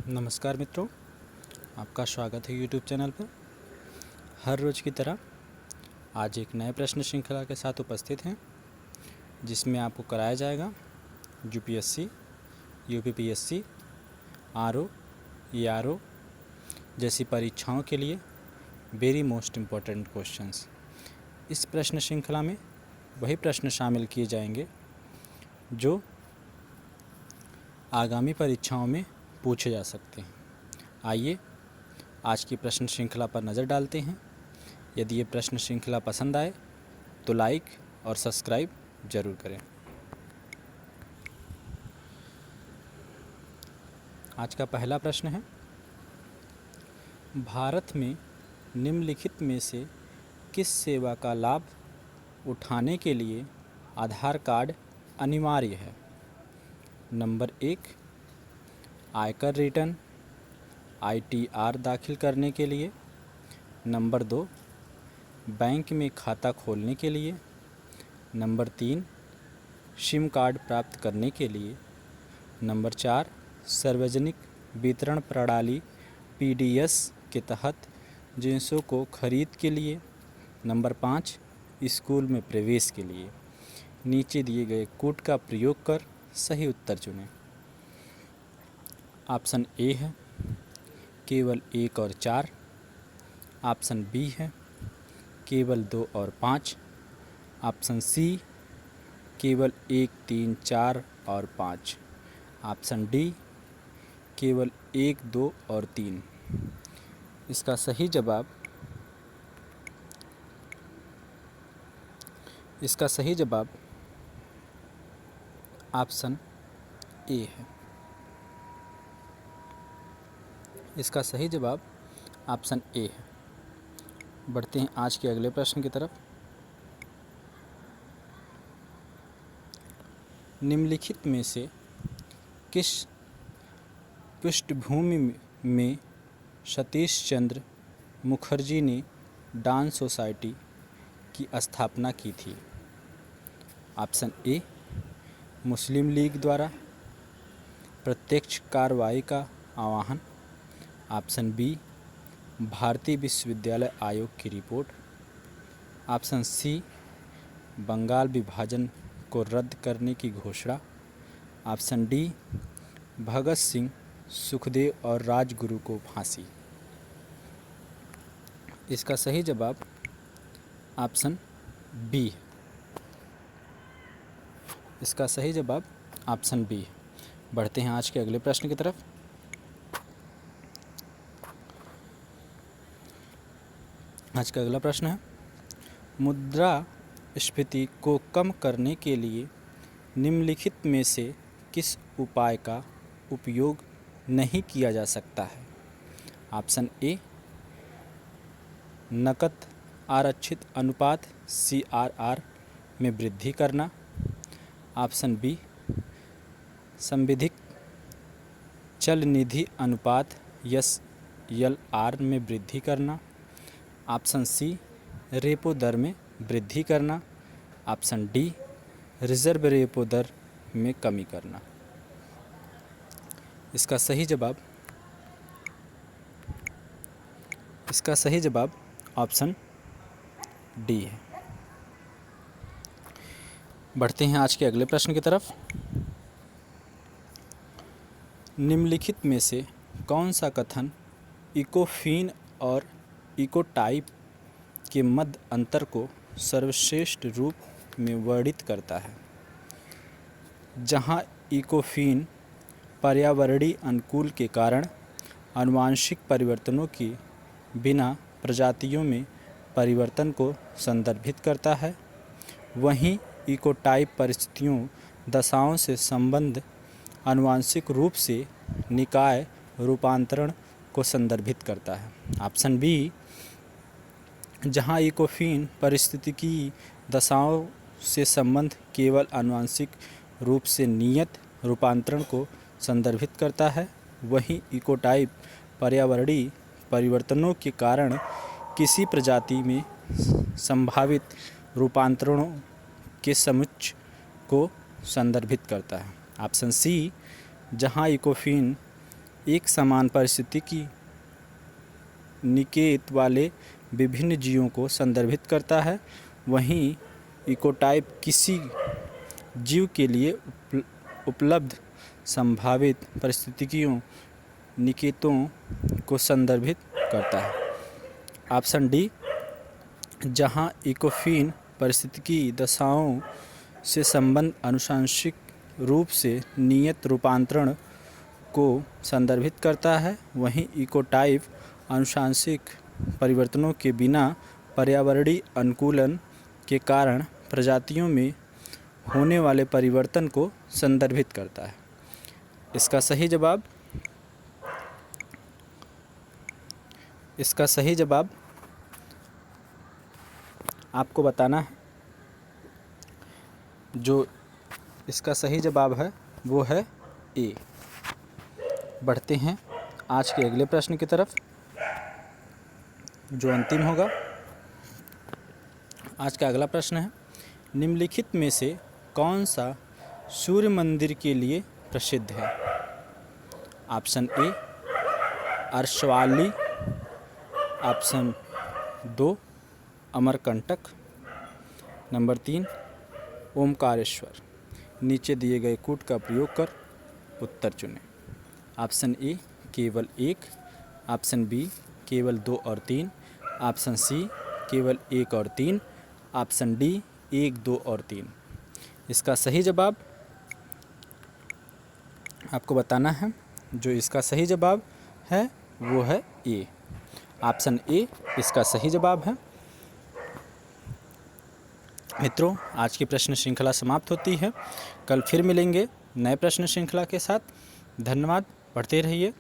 नमस्कार मित्रों, आपका स्वागत है यूट्यूब चैनल पर। हर रोज़ की तरह आज एक नए प्रश्न श्रृंखला के साथ उपस्थित हैं, जिसमें आपको कराया जाएगा यूपीएससी, यूपीपीएससी, आरओ, ईआरओ जैसी परीक्षाओं के लिए वेरी मोस्ट इम्पोर्टेंट क्वेश्चंस। इस प्रश्न श्रृंखला में वही प्रश्न शामिल किए जाएंगे जो आगामी परीक्षाओं में पूछे जा सकते हैं। आइए आज की प्रश्न श्रृंखला पर नज़र डालते हैं। यदि ये प्रश्न श्रृंखला पसंद आए तो लाइक और सब्सक्राइब ज़रूर करें। आज का पहला प्रश्न है, भारत में निम्नलिखित में से किस सेवा का लाभ उठाने के लिए आधार कार्ड अनिवार्य है? नंबर 1, आयकर रिटर्न आईटीआर दाखिल करने के लिए। नंबर 2, बैंक में खाता खोलने के लिए। नंबर 3, सिम कार्ड प्राप्त करने के लिए। नंबर 4, सार्वजनिक वितरण प्रणाली पीडीएस के तहत जिंसों को खरीद के लिए। नंबर 5, स्कूल में प्रवेश के लिए। नीचे दिए गए कोड का प्रयोग कर सही उत्तर चुनें। ऑप्शन ए है केवल 1 और 4। ऑप्शन बी है केवल 2 और 5। ऑप्शन सी केवल 1, 3, 4 और 5। ऑप्शन डी केवल 1, 2 और 3। इसका सही जवाब ऑप्शन ए है। इसका सही जवाब ऑप्शन ए है। बढ़ते हैं आज के अगले प्रश्न की तरफ। निम्नलिखित में से किस पृष्ठभूमि में सतीश चंद्र मुखर्जी ने डांस सोसाइटी की स्थापना की थी? ऑप्शन ए, मुस्लिम लीग द्वारा प्रत्यक्ष कार्रवाई का आह्वान। ऑप्शन बी, भारतीय विश्वविद्यालय आयोग की रिपोर्ट। ऑप्शन सी, बंगाल विभाजन को रद्द करने की घोषणा। ऑप्शन डी, भगत सिंह, सुखदेव और राजगुरु को फांसी। इसका सही जवाब ऑप्शन बी है। इसका सही जवाब ऑप्शन बी है। बढ़ते हैं आज के अगले प्रश्न की तरफ। आज का अगला प्रश्न है, मुद्रास्फीति को कम करने के लिए निम्नलिखित में से किस उपाय का उपयोग नहीं किया जा सकता है? ऑप्शन ए, नकद आरक्षित अनुपात CRR में वृद्धि करना। ऑप्शन बी, संविधिक चल निधि अनुपात SLR में वृद्धि करना। ऑप्शन सी, रेपो दर में वृद्धि करना। ऑप्शन डी, रिजर्व रेपो दर में कमी करना। इसका सही जवाब ऑप्शन डी है। बढ़ते हैं आज के अगले प्रश्न की तरफ। निम्नलिखित में से कौन सा कथन इकोफिन और इकोटाइप के मध्य अंतर को सर्वश्रेष्ठ रूप में वर्णित करता है? जहां इकोफिन पर्यावरणीय अनुकूल के कारण आनुवंशिक परिवर्तनों के बिना प्रजातियों में परिवर्तन को संदर्भित करता है, वहीं इकोटाइप परिस्थितियों दशाओं से संबद्ध आनुवंशिक रूप से निकाय रूपांतरण को संदर्भित करता है। ऑप्शन बी, जहां इकोफिन पारिस्थितिकी दशाओं से संबंध केवल आनुवंशिक रूप से नियत रूपांतरण को संदर्भित करता है, वहीं इकोटाइप पर्यावरणीय परिवर्तनों के कारण किसी प्रजाति में संभावित रूपांतरणों के समुच्चय को संदर्भित करता है। ऑप्शन सी, जहां इकोफिन एक समान पारिस्थितिकी निकेत वाले विभिन्न जीवों को संदर्भित करता है, वहीं इकोटाइप किसी जीव के लिए उपलब्ध संभावित पारिस्थितिकीयों निकेतों को संदर्भित करता है। ऑप्शन डी, जहां इकोफीन पारिस्थितिकी दशाओं से संबंध आनुवंशिक रूप से नियत रूपांतरण को संदर्भित करता है, वहीं इकोटाइप आनुवंशिक परिवर्तनों के बिना पर्यावरणीय अनुकूलन के कारण प्रजातियों में होने वाले परिवर्तन को संदर्भित करता है। इसका सही जवाब आपको बताना है। जो इसका सही जवाब है वो है ए। बढ़ते हैं आज के अगले प्रश्न की तरफ, जो अंतिम होगा। आज का अगला प्रश्न है, निम्नलिखित में से कौन सा सूर्य मंदिर के लिए प्रसिद्ध है? ऑप्शन ए, अर्शवाली। ऑप्शन 2, अमरकंटक। नंबर 3, ओमकारेश्वर। नीचे दिए गए कूट का प्रयोग कर उत्तर चुनें। ऑप्शन ए केवल 1, ऑप्शन बी केवल 2 और 3, ऑप्शन सी केवल 1 और 3, ऑप्शन डी 1, 2 और 3। इसका सही जवाब आपको बताना है। जो इसका सही जवाब है वो है ए। ऑप्शन ए इसका सही जवाब है। मित्रों, आज की प्रश्न श्रृंखला समाप्त होती है। कल फिर मिलेंगे नए प्रश्न श्रृंखला के साथ। धन्यवाद। पढ़ते रहिए।